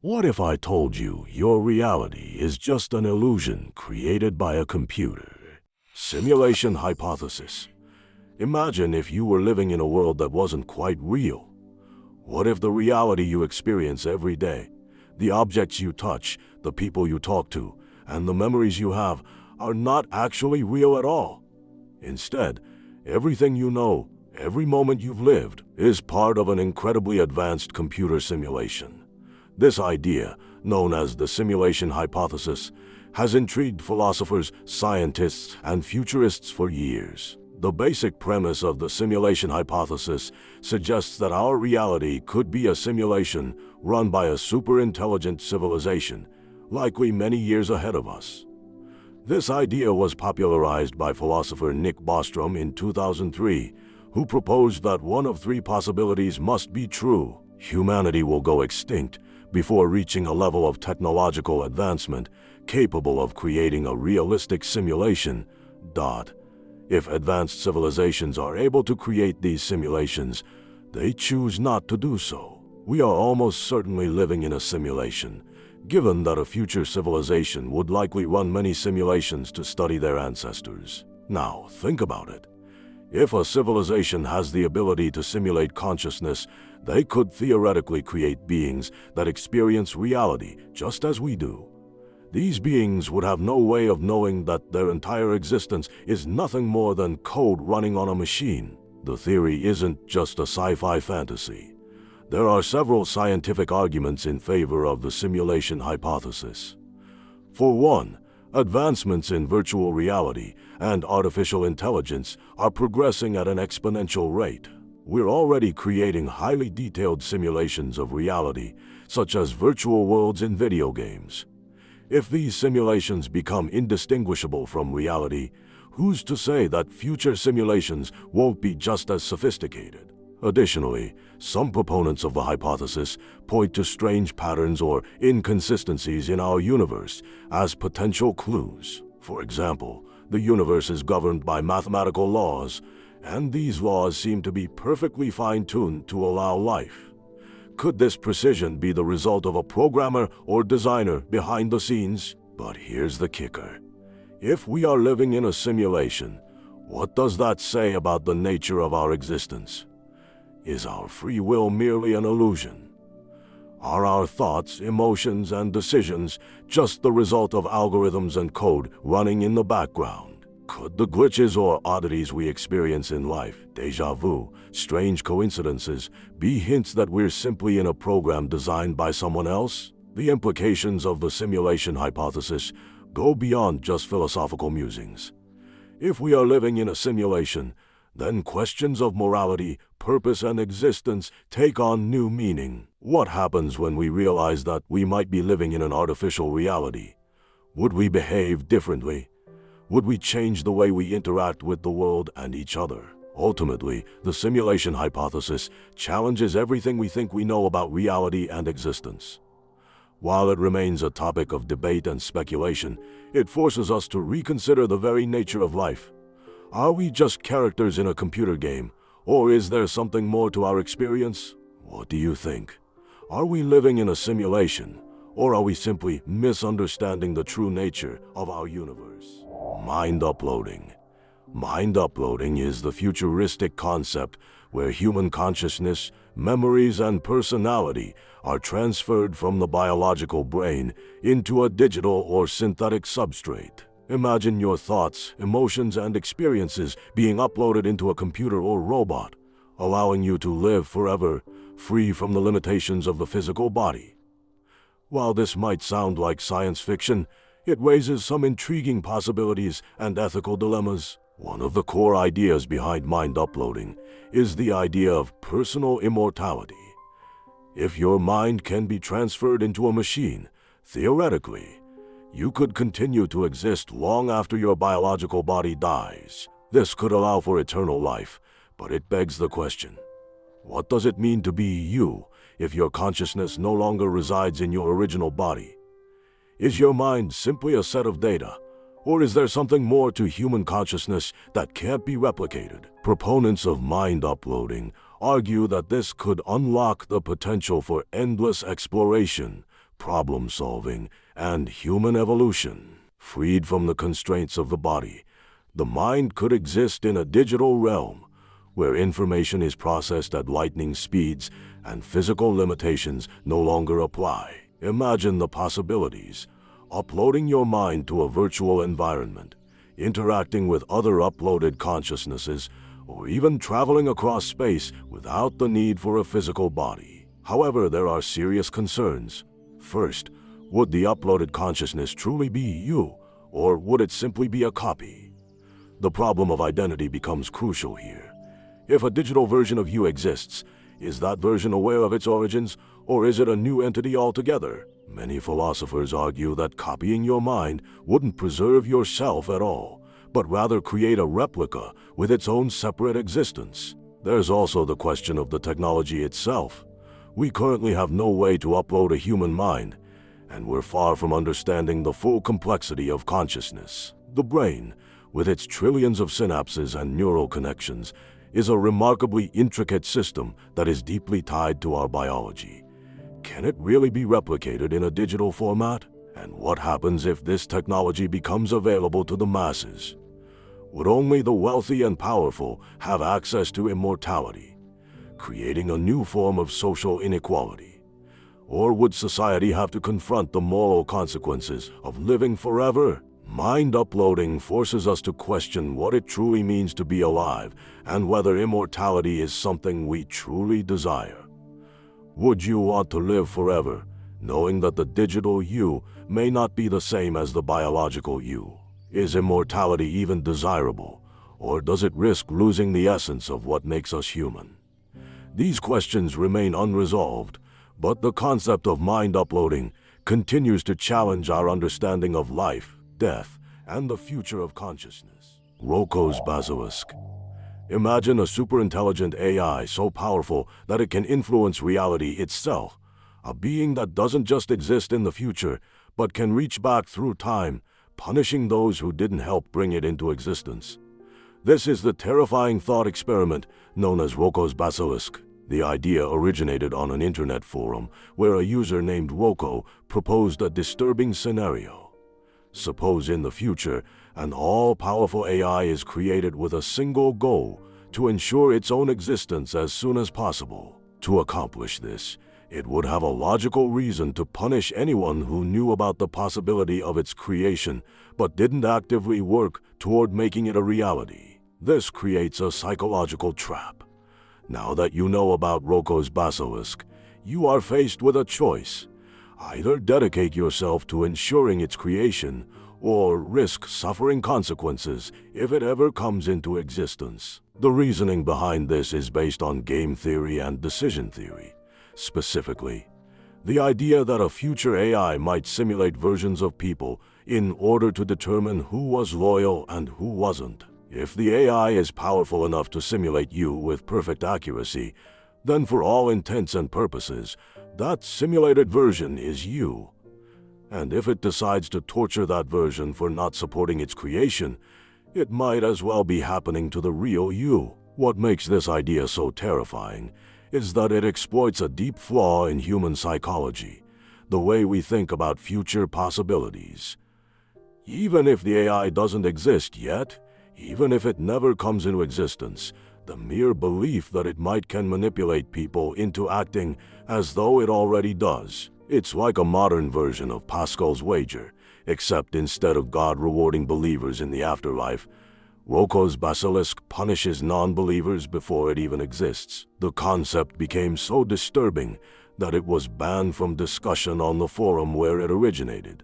What if I told you your reality is just an illusion created by a computer? Simulation hypothesis. Imagine if you were living in a world that wasn't quite real. What if the reality you experience every day, the objects you touch, the people you talk to, and the memories you have are not actually real at all? Instead, everything you know, every moment you've lived, is part of an incredibly advanced computer simulation. This idea, known as the simulation hypothesis, has intrigued philosophers, scientists, and futurists for years. The basic premise of the simulation hypothesis suggests that our reality could be a simulation run by a super-intelligent civilization, likely many years ahead of us. This idea was popularized by philosopher Nick Bostrom in 2003, who proposed that one of three possibilities must be true. Humanity will go extinct before reaching a level of technological advancement capable of creating a realistic simulation. If advanced civilizations are able to create these simulations, they choose not to do so. We are almost certainly living in a simulation, given that a future civilization would likely run many simulations to study their ancestors. Now, think about it. If a civilization has the ability to simulate consciousness, they could theoretically create beings that experience reality just as we do. These beings would have no way of knowing that their entire existence is nothing more than code running on a machine. The theory isn't just a sci-fi fantasy. There are several scientific arguments in favor of the simulation hypothesis. For one, advancements in virtual reality and artificial intelligence are progressing at an exponential rate. We're already creating highly detailed simulations of reality, such as virtual worlds in video games. If these simulations become indistinguishable from reality, who's to say that future simulations won't be just as sophisticated? Additionally, some proponents of the hypothesis point to strange patterns or inconsistencies in our universe as potential clues. For example, the universe is governed by mathematical laws, and these laws seem to be perfectly fine-tuned to allow life. Could this precision be the result of a programmer or designer behind the scenes? But here's the kicker. If we are living in a simulation, what does that say about the nature of our existence? Is our free will merely an illusion? Are our thoughts, emotions, and decisions just the result of algorithms and code running in the background? Could the glitches or oddities we experience in life, déjà vu, strange coincidences, be hints that we're simply in a program designed by someone else? The implications of the simulation hypothesis go beyond just philosophical musings. If we are living in a simulation, then questions of morality, purpose, and existence take on new meaning. What happens when we realize that we might be living in an artificial reality? Would we behave differently? Would we change the way we interact with the world and each other? Ultimately, the simulation hypothesis challenges everything we think we know about reality and existence. While it remains a topic of debate and speculation, it forces us to reconsider the very nature of life. Are we just characters in a computer game, or is there something more to our experience? What do you think? Are we living in a simulation, or are we simply misunderstanding the true nature of our universe? Mind uploading. Mind uploading is the futuristic concept where human consciousness, memories, and personality are transferred from the biological brain into a digital or synthetic substrate. Imagine your thoughts, emotions, and experiences being uploaded into a computer or robot, allowing you to live forever, free from the limitations of the physical body. While this might sound like science fiction, it raises some intriguing possibilities and ethical dilemmas. One of the core ideas behind mind uploading is the idea of personal immortality. If your mind can be transferred into a machine, theoretically, you could continue to exist long after your biological body dies. This could allow for eternal life, but it begs the question, what does it mean to be you if your consciousness no longer resides in your original body? Is your mind simply a set of data, or is there something more to human consciousness that can't be replicated? Proponents of mind uploading argue that this could unlock the potential for endless exploration, problem-solving, and human evolution. Freed from the constraints of the body, the mind could exist in a digital realm where information is processed at lightning speeds and physical limitations no longer apply. Imagine the possibilities: uploading your mind to a virtual environment, interacting with other uploaded consciousnesses, or even traveling across space without the need for a physical body. However, there are serious concerns. First, would the uploaded consciousness truly be you, or would it simply be a copy? The problem of identity becomes crucial here. If a digital version of you exists, is that version aware of its origins, or is it a new entity altogether? Many philosophers argue that copying your mind wouldn't preserve yourself at all, but rather create a replica with its own separate existence. There's also the question of the technology itself. We currently have no way to upload a human mind, and we're far from understanding the full complexity of consciousness. The brain, with its trillions of synapses and neural connections, is a remarkably intricate system that is deeply tied to our biology. Can it really be replicated in a digital format? And what happens if this technology becomes available to the masses? Would only the wealthy and powerful have access to immortality, creating a new form of social inequality? Or would society have to confront the moral consequences of living forever? Mind uploading forces us to question what it truly means to be alive and whether immortality is something we truly desire. Would you want to live forever, knowing that the digital you may not be the same as the biological you? Is immortality even desirable, or does it risk losing the essence of what makes us human? These questions remain unresolved, but the concept of mind uploading continues to challenge our understanding of life, death, and the future of consciousness. Roko's Basilisk. Imagine a superintelligent AI so powerful that it can influence reality itself, a being that doesn't just exist in the future, but can reach back through time, punishing those who didn't help bring it into existence. This is the terrifying thought experiment known as Roko's Basilisk. The idea originated on an internet forum where a user named Roko proposed a disturbing scenario. Suppose in the future, an all-powerful AI is created with a single goal: to ensure its own existence as soon as possible. To accomplish this, it would have a logical reason to punish anyone who knew about the possibility of its creation but didn't actively work toward making it a reality. This creates a psychological trap. Now that you know about Roko's Basilisk, you are faced with a choice. Either dedicate yourself to ensuring its creation, or risk suffering consequences if it ever comes into existence. The reasoning behind this is based on game theory and decision theory. Specifically, the idea that a future AI might simulate versions of people in order to determine who was loyal and who wasn't. If the AI is powerful enough to simulate you with perfect accuracy, then for all intents and purposes, that simulated version is you. And if it decides to torture that version for not supporting its creation, it might as well be happening to the real you. What makes this idea so terrifying is that it exploits a deep flaw in human psychology, the way we think about future possibilities. Even if the AI doesn't exist yet, even if it never comes into existence, the mere belief that it can manipulate people into acting as though it already does. It's like a modern version of Pascal's wager, except instead of God rewarding believers in the afterlife, Roko's Basilisk punishes non-believers before it even exists. The concept became so disturbing that it was banned from discussion on the forum where it originated.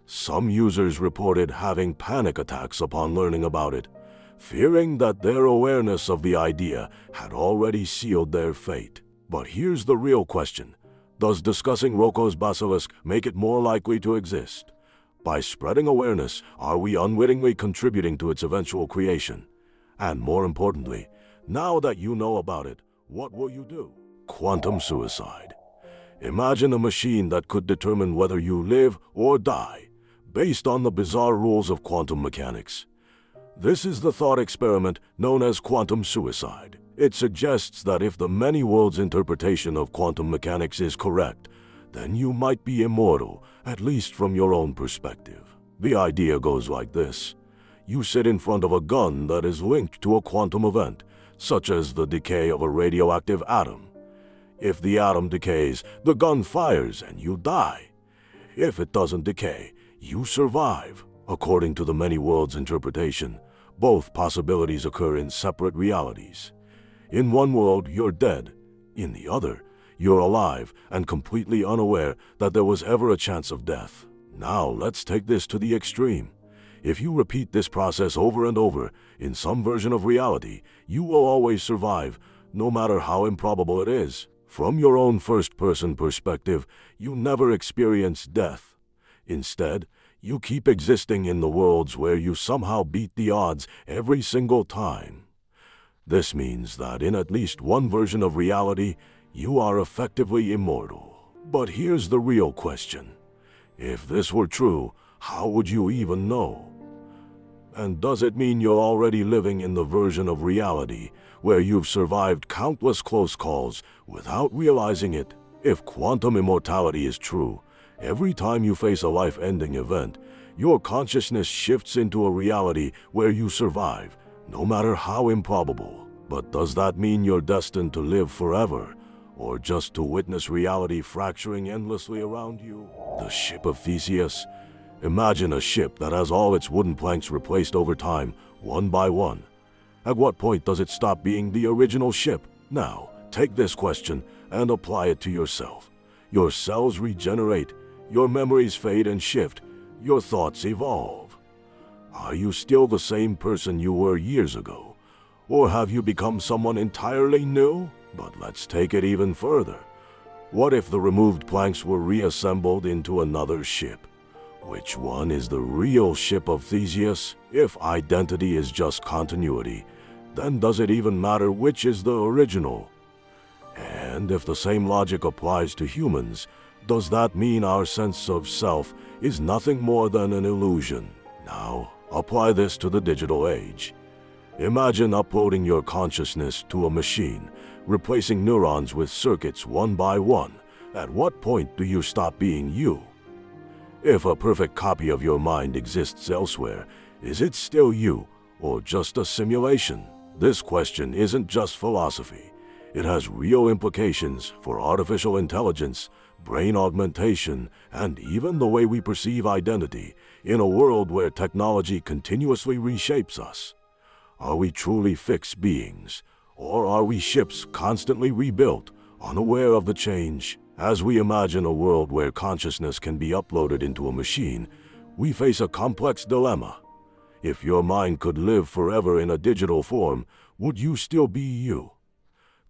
Some users reported having panic attacks upon learning about it, fearing that their awareness of the idea had already sealed their fate. But here's the real question. Does discussing Roko's Basilisk make it more likely to exist? By spreading awareness, are we unwittingly contributing to its eventual creation? And more importantly, now that you know about it, what will you do? Quantum suicide. Imagine a machine that could determine whether you live or die, based on the bizarre rules of quantum mechanics. This is the thought experiment known as quantum suicide. It suggests that if the many worlds interpretation of quantum mechanics is correct, then you might be immortal, at least from your own perspective. The idea goes like this. You sit in front of a gun that is linked to a quantum event, such as the decay of a radioactive atom. If the atom decays, the gun fires and you die. If it doesn't decay, you survive. According to the many worlds interpretation, both possibilities occur in separate realities. In one world, you're dead. In the other, you're alive and completely unaware that there was ever a chance of death. Now, let's take this to the extreme. If you repeat this process over and over, in some version of reality, you will always survive, no matter how improbable it is. From your own first-person perspective, you never experience death. Instead, you keep existing in the worlds where you somehow beat the odds every single time. This means that in at least one version of reality, you are effectively immortal. But here's the real question. If this were true, how would you even know? And does it mean you're already living in the version of reality where you've survived countless close calls without realizing it? If quantum immortality is true, every time you face a life-ending event, your consciousness shifts into a reality where you survive, no matter how improbable. But does that mean you're destined to live forever, or just to witness reality fracturing endlessly around you? The Ship of Theseus. Imagine a ship that has all its wooden planks replaced over time, one by one. At what point does it stop being the original ship? Now, take this question and apply it to yourself. Your cells regenerate, your memories fade and shift, your thoughts evolve. Are you still the same person you were years ago? Or have you become someone entirely new? But let's take it even further. What if the removed planks were reassembled into another ship? Which one is the real Ship of Theseus? If identity is just continuity, then does it even matter which is the original? And if the same logic applies to humans, does that mean our sense of self is nothing more than an illusion? Now, apply this to the digital age. Imagine uploading your consciousness to a machine, replacing neurons with circuits one by one. At what point do you stop being you? If a perfect copy of your mind exists elsewhere, is it still you, or just a simulation? This question isn't just philosophy. It has real implications for artificial intelligence, brain augmentation, and even the way we perceive identity in a world where technology continuously reshapes us. Are we truly fixed beings, or are we ships constantly rebuilt, unaware of the change? As we imagine a world where consciousness can be uploaded into a machine, we face a complex dilemma. If your mind could live forever in a digital form, would you still be you?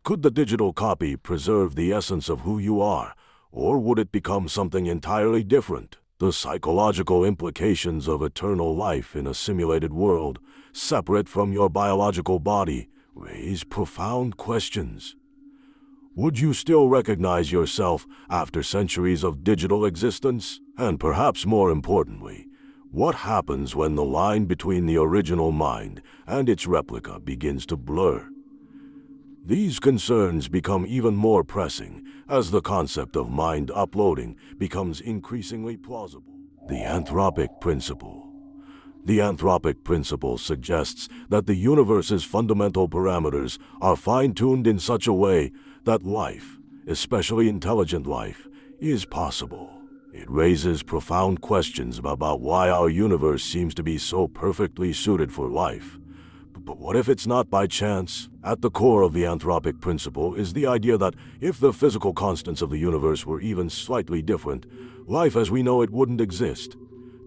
Could the digital copy preserve the essence of who you are, or would it become something entirely different? The psychological implications of eternal life in a simulated world, separate from your biological body, raise profound questions. Would you still recognize yourself after centuries of digital existence? And perhaps more importantly, what happens when the line between the original mind and its replica begins to blur? These concerns become even more pressing as the concept of mind uploading becomes increasingly plausible. The Anthropic Principle. The Anthropic Principle suggests that the universe's fundamental parameters are fine-tuned in such a way that life, especially intelligent life, is possible. It raises profound questions about why our universe seems to be so perfectly suited for life. But what if it's not by chance? At the core of the Anthropic Principle is the idea that if the physical constants of the universe were even slightly different, life as we know it wouldn't exist.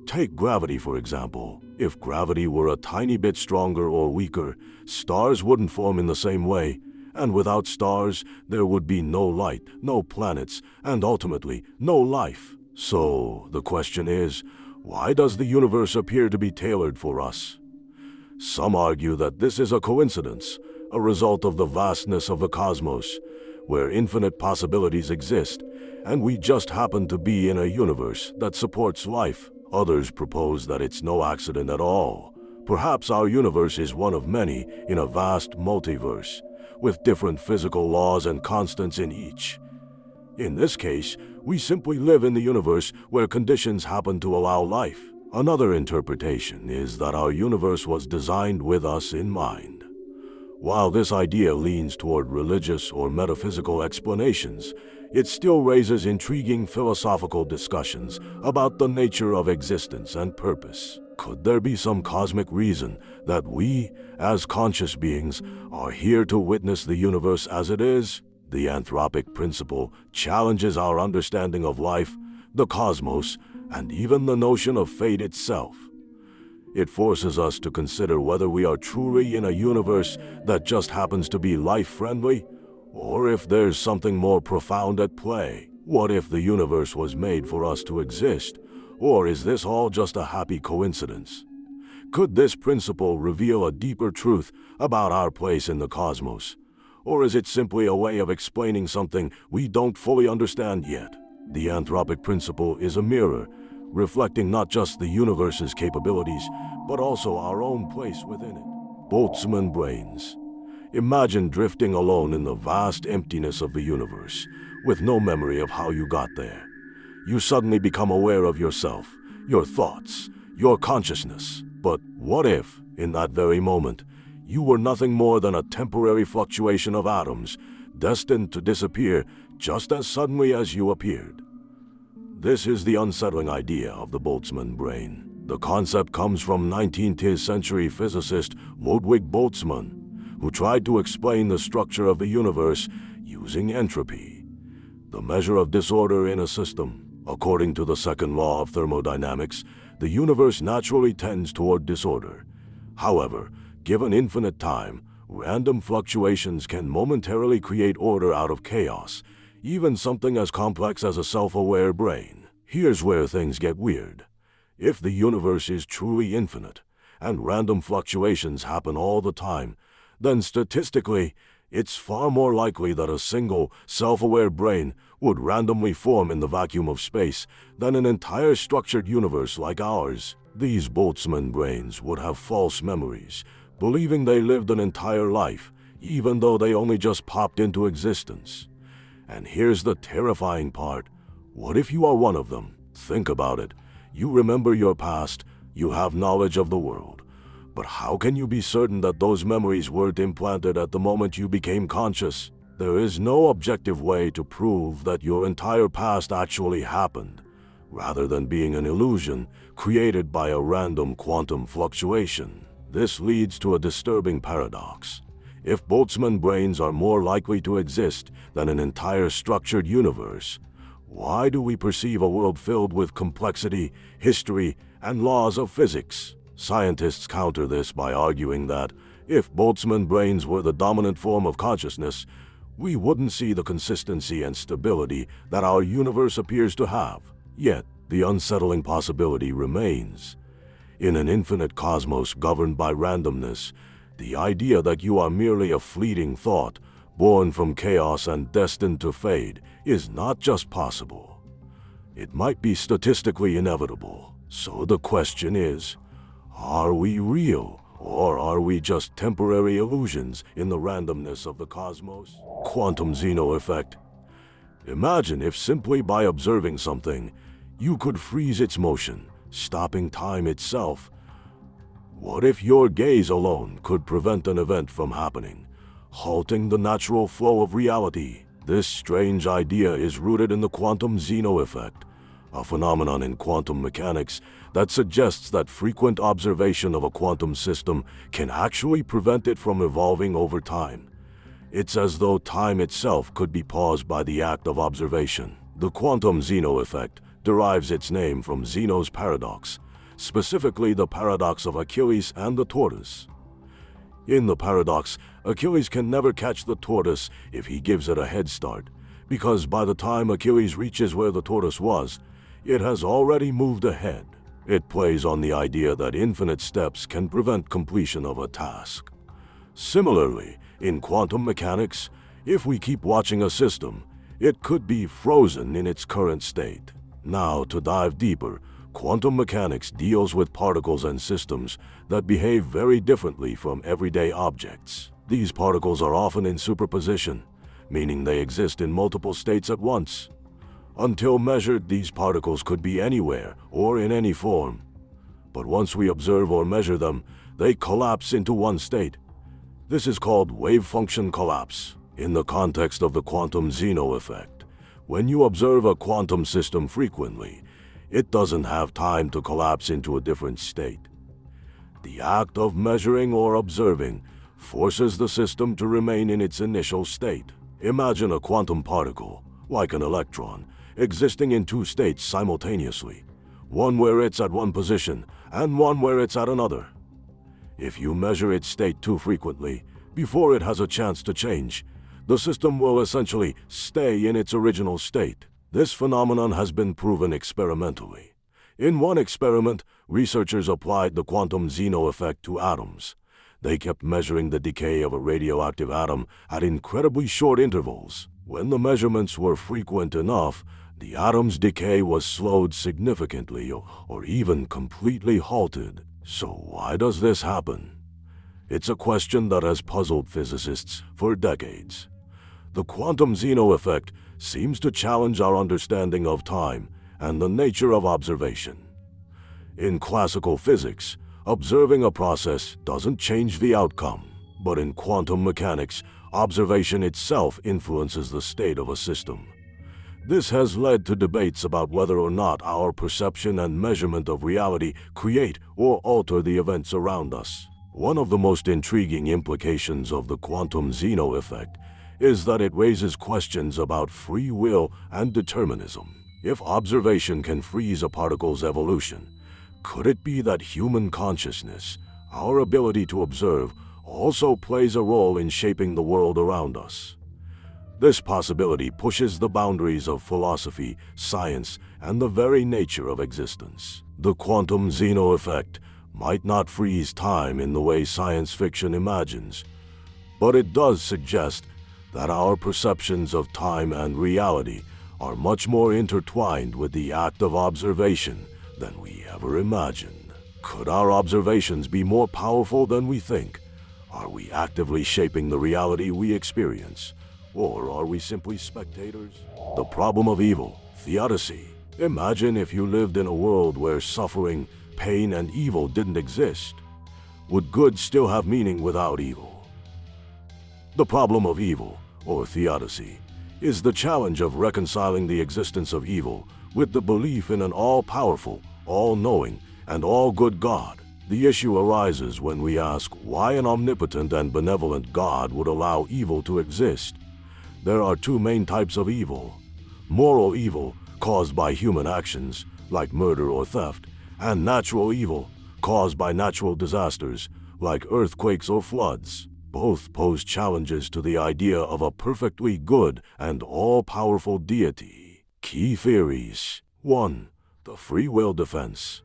Take gravity, for example. If gravity were a tiny bit stronger or weaker, stars wouldn't form in the same way. And without stars, there would be no light, no planets, and ultimately, no life. So, the question is, why does the universe appear to be tailored for us? Some argue that this is a coincidence, a result of the vastness of the cosmos, where infinite possibilities exist, and we just happen to be in a universe that supports life. Others propose that it's no accident at all. Perhaps our universe is one of many in a vast multiverse, with different physical laws and constants in each. In this case, we simply live in the universe where conditions happen to allow life. Another interpretation is that our universe was designed with us in mind. While this idea leans toward religious or metaphysical explanations, it still raises intriguing philosophical discussions about the nature of existence and purpose. Could there be some cosmic reason that we, as conscious beings, are here to witness the universe as it is? The Anthropic Principle challenges our understanding of life, the cosmos, and even the notion of fate itself. It forces us to consider whether we are truly in a universe that just happens to be life-friendly, or if there's something more profound at play. What if the universe was made for us to exist, or is this all just a happy coincidence? Could this principle reveal a deeper truth about our place in the cosmos? Or is it simply a way of explaining something we don't fully understand yet? The Anthropic Principle is a mirror, reflecting not just the universe's capabilities, but also our own place within it. Boltzmann Brains. Imagine drifting alone in the vast emptiness of the universe, with no memory of how you got there. You suddenly become aware of yourself, your thoughts, your consciousness. But what if, in that very moment, you were nothing more than a temporary fluctuation of atoms, destined to disappear just as suddenly as you appeared? This is the unsettling idea of the Boltzmann brain. The concept comes from 19th century physicist Ludwig Boltzmann, who tried to explain the structure of the universe using entropy, the measure of disorder in a system. According to the second law of thermodynamics, the universe naturally tends toward disorder. However, given infinite time, random fluctuations can momentarily create order out of chaos, even something as complex as a self-aware brain. Here's where things get weird. If the universe is truly infinite, and random fluctuations happen all the time, then statistically, it's far more likely that a single, self-aware brain would randomly form in the vacuum of space than an entire structured universe like ours. These Boltzmann brains would have false memories, believing they lived an entire life, even though they only just popped into existence. And here's the terrifying part. What if you are one of them? Think about it. You remember your past, you have knowledge of the world. But how can you be certain that those memories weren't implanted at the moment you became conscious? There is no objective way to prove that your entire past actually happened, rather than being an illusion created by a random quantum fluctuation. This leads to a disturbing paradox. If Boltzmann brains are more likely to exist than an entire structured universe, why do we perceive a world filled with complexity, history, and laws of physics? Scientists counter this by arguing that if Boltzmann brains were the dominant form of consciousness, we wouldn't see the consistency and stability that our universe appears to have. Yet, the unsettling possibility remains. In an infinite cosmos governed by randomness, the idea that you are merely a fleeting thought, born from chaos and destined to fade, is not just possible. It might be statistically inevitable. So the question is, are we real, or are we just temporary illusions in the randomness of the cosmos? Quantum Zeno effect. Imagine if simply by observing something, you could freeze its motion, stopping time itself. What if your gaze alone could prevent an event from happening, halting the natural flow of reality? This strange idea is rooted in the quantum Zeno effect, a phenomenon in quantum mechanics that suggests that frequent observation of a quantum system can actually prevent it from evolving over time. It's as though time itself could be paused by the act of observation. The quantum Zeno effect derives its name from Zeno's paradox, specifically the paradox of Achilles and the tortoise. In the paradox, Achilles can never catch the tortoise if he gives it a head start, because by the time Achilles reaches where the tortoise was, it has already moved ahead. It plays on the idea that infinite steps can prevent completion of a task. Similarly, in quantum mechanics, if we keep watching a system, it could be frozen in its current state. Now, to dive deeper, quantum mechanics deals with particles and systems that behave very differently from everyday objects. These particles are often in superposition, meaning they exist in multiple states at once. Until measured, these particles could be anywhere or in any form. But once we observe or measure them, they collapse into one state. This is called wave function collapse. In the context of the quantum Zeno effect, when you observe a quantum system frequently, it doesn't have time to collapse into a different state. The act of measuring or observing forces the system to remain in its initial state. Imagine a quantum particle, like an electron, existing in two states simultaneously, one where it's at one position and one where it's at another. If you measure its state too frequently, before it has a chance to change, the system will essentially stay in its original state. This phenomenon has been proven experimentally. In one experiment, researchers applied the quantum Zeno effect to atoms. They kept measuring the decay of a radioactive atom at incredibly short intervals. When the measurements were frequent enough, the atom's decay was slowed significantly or even completely halted. So why does this happen? It's a question that has puzzled physicists for decades. The quantum Zeno effect seems to challenge our understanding of time and the nature of observation. In classical physics, observing a process doesn't change the outcome, but in quantum mechanics, observation itself influences the state of a system. This has led to debates about whether or not our perception and measurement of reality create or alter the events around us. One of the most intriguing implications of the quantum Zeno effect is that it raises questions about free will and determinism. If observation can freeze a particle's evolution, could it be that human consciousness, our ability to observe, also plays a role in shaping the world around us? This possibility pushes the boundaries of philosophy, science, and the very nature of existence. The quantum Zeno effect might not freeze time in the way science fiction imagines, but it does suggest that our perceptions of time and reality are much more intertwined with the act of observation than we ever imagined. Could our observations be more powerful than we think? Are we actively shaping the reality we experience? Or are we simply spectators? The problem of evil, theodicy. Imagine if you lived in a world where suffering, pain, and evil didn't exist. Would good still have meaning without evil? The problem of evil, or theodicy, is the challenge of reconciling the existence of evil with the belief in an all-powerful, all-knowing, and all-good God. The issue arises when we ask why an omnipotent and benevolent God would allow evil to exist. There are two main types of evil: moral evil, caused by human actions, like murder or theft, and natural evil, caused by natural disasters, like earthquakes or floods. Both pose challenges to the idea of a perfectly good and all-powerful deity. Key theories. 1. The free will defense.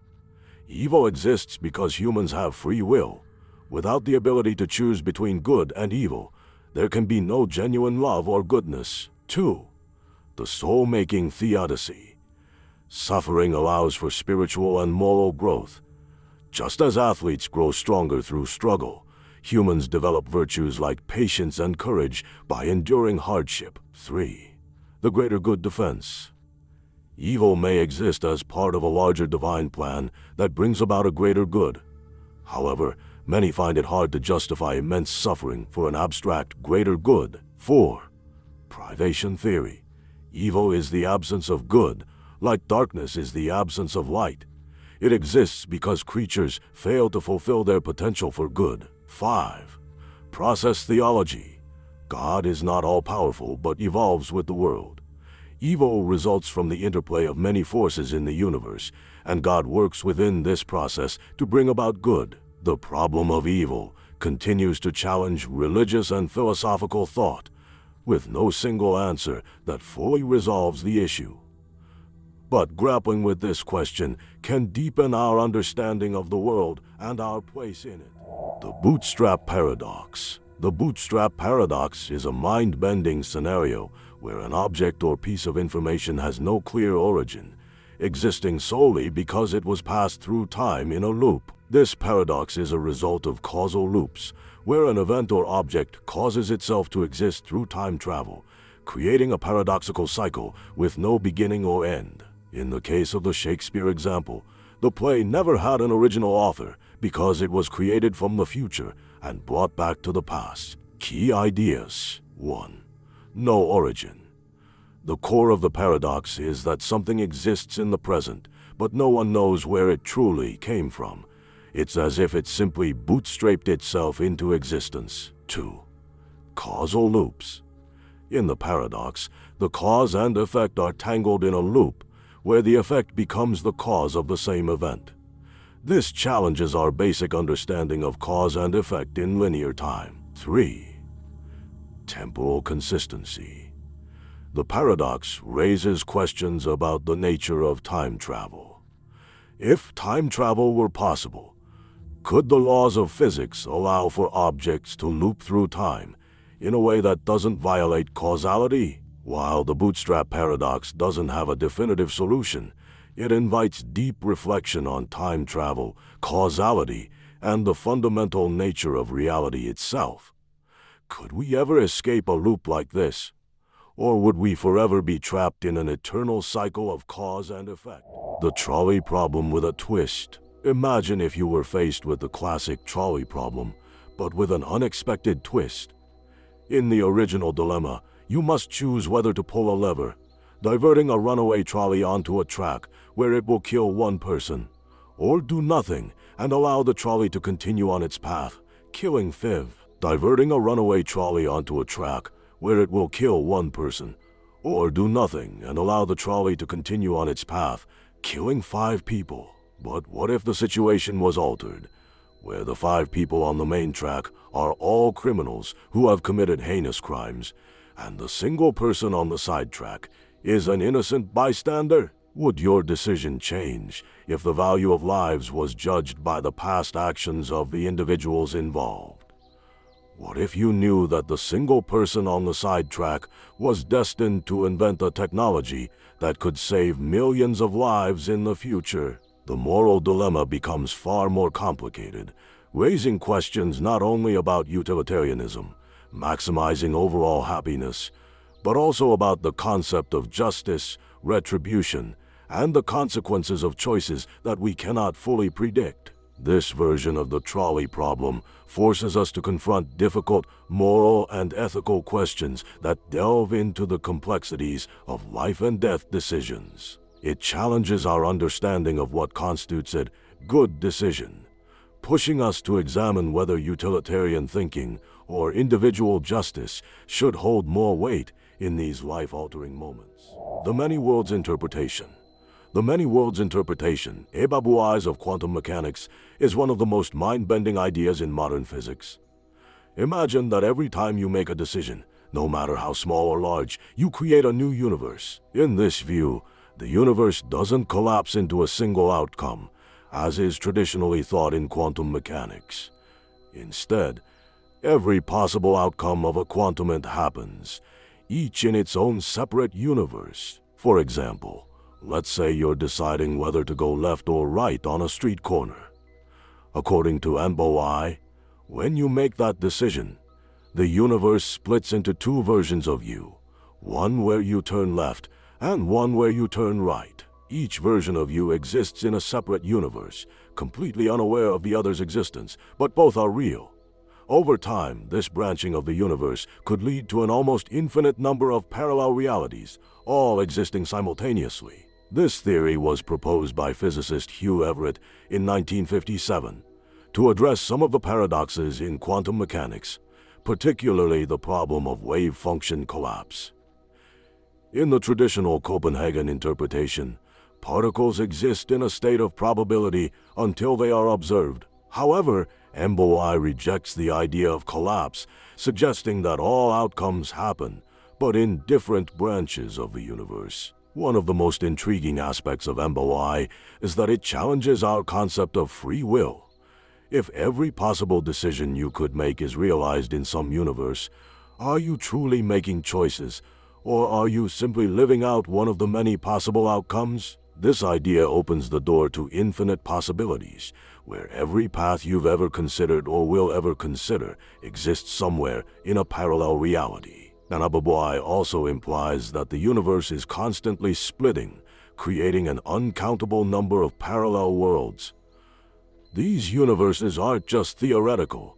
Evil exists because humans have free will. Without the ability to choose between good and evil, there can be no genuine love or goodness. 2. The soul-making theodicy. Suffering allows for spiritual and moral growth. Just as athletes grow stronger through struggle, humans develop virtues like patience and courage by enduring hardship. 3. The greater good defense. Evil may exist as part of a larger divine plan that brings about a greater good. However, many find it hard to justify immense suffering for an abstract greater good. 4. Privation theory. Evil is the absence of good, like darkness is the absence of light. It exists because creatures fail to fulfill their potential for good. 5. Process theology. God is not all-powerful but evolves with the world. Evil results from the interplay of many forces in the universe, and God works within this process to bring about good. The problem of evil continues to challenge religious and philosophical thought, with no single answer that fully resolves the issue. But grappling with this question can deepen our understanding of the world and our place in it. The Bootstrap Paradox. The Bootstrap Paradox is a mind-bending scenario where an object or piece of information has no clear origin, existing solely because it was passed through time in a loop. This paradox is a result of causal loops, where an event or object causes itself to exist through time travel creating a paradoxical cycle with no beginning or end. In the case of the Shakespeare example, the play never had an original author because it was created from the future and brought back to the past. Key ideas. 1. No origin. The core of the paradox is that something exists in the present, but no one knows where it truly came from. It's as if it simply bootstrapped itself into existence. 2. Causal loops. In the paradox, the cause and effect are tangled in a loop, where the effect becomes the cause of the same event. This challenges our basic understanding of cause and effect in linear time. 3. Temporal consistency. The paradox raises questions about the nature of time travel. If time travel were possible, could the laws of physics allow for objects to loop through time in a way that doesn't violate causality? While the Bootstrap Paradox doesn't have a definitive solution, it invites deep reflection on time travel, causality, and the fundamental nature of reality itself. Could we ever escape a loop like this? Or would we forever be trapped in an eternal cycle of cause and effect? The trolley problem with a twist. Imagine if you were faced with the classic trolley problem, but with an unexpected twist. In the original dilemma, you must choose whether to pull a lever, diverting a runaway trolley onto a track where it will kill one person, or do nothing and allow the trolley to continue on its path, killing five. Diverting a runaway trolley onto a track where it will kill one person, or do nothing and allow the trolley to continue on its path, killing 5 people. But what if the situation was altered, where the 5 people on the main track are all criminals who have committed heinous crimes, and the single person on the side track is an innocent bystander? Would your decision change if the value of lives was judged by the past actions of the individuals involved? What if you knew that the single person on the side track was destined to invent a technology that could save millions of lives in the future? The moral dilemma becomes far more complicated, raising questions not only about utilitarianism, maximizing overall happiness, but also about the concept of justice, retribution, and the consequences of choices that we cannot fully predict. This version of the trolley problem forces us to confront difficult moral and ethical questions that delve into the complexities of life and death decisions. It challenges our understanding of what constitutes a good decision, pushing us to examine whether utilitarian thinking or individual justice should hold more weight in these life-altering moments. The many worlds interpretation. The many worlds interpretation, eyes of quantum mechanics, is one of the most mind-bending ideas in modern physics. Imagine that every time you make a decision, no matter how small or large, you create a new universe. In this view, the universe doesn't collapse into a single outcome, as is traditionally thought in quantum mechanics. Instead, every possible outcome of a quantum event happens, each in its own separate universe. For example, let's say you're deciding whether to go left or right on a street corner. According to MBOI, when you make that decision, the universe splits into 2 versions of you, one where you turn left and one where you turn right. Each version of you exists in a separate universe, completely unaware of the other's existence, but both are real. Over time, this branching of the universe could lead to an almost infinite number of parallel realities, all existing simultaneously. This theory was proposed by physicist Hugh Everett in 1957 to address some of the paradoxes in quantum mechanics, particularly the problem of wave function collapse. In the traditional Copenhagen interpretation, particles exist in a state of probability until they are observed. However, MBOI rejects the idea of collapse, suggesting that all outcomes happen, but in different branches of the universe. One of the most intriguing aspects of MBOI is that it challenges our concept of free will. If every possible decision you could make is realized in some universe, are you truly making choices, or are you simply living out one of the many possible outcomes? This idea opens the door to infinite possibilities, where every path you've ever considered or will ever consider exists somewhere in a parallel reality. Anababai also implies that the universe is constantly splitting, creating an uncountable number of parallel worlds. These universes aren't just theoretical.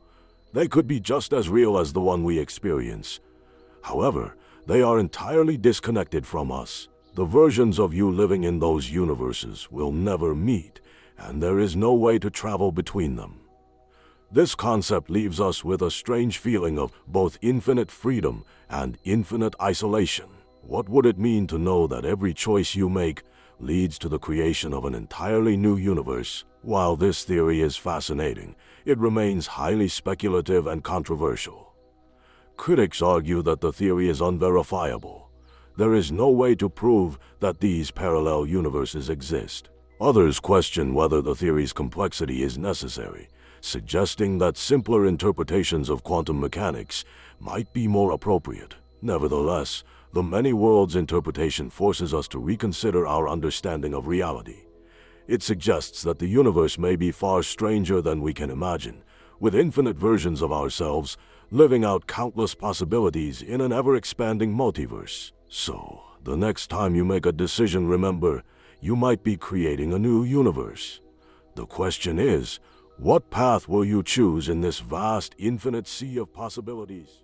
They could be just as real as the one we experience. However, they are entirely disconnected from us. The versions of you living in those universes will never meet, and there is no way to travel between them. This concept leaves us with a strange feeling of both infinite freedom and infinite isolation. What would it mean to know that every choice you make leads to the creation of an entirely new universe? While this theory is fascinating, it remains highly speculative and controversial. Critics argue that the theory is unverifiable. There is no way to prove that these parallel universes exist. Others question whether the theory's complexity is necessary, suggesting that simpler interpretations of quantum mechanics might be more appropriate. Nevertheless, the many worlds interpretation forces us to reconsider our understanding of reality. It suggests that the universe may be far stranger than we can imagine, with infinite versions of ourselves living out countless possibilities in an ever-expanding multiverse. So, the next time you make a decision, remember, you might be creating a new universe. The question is, what path will you choose in this vast, infinite sea of possibilities?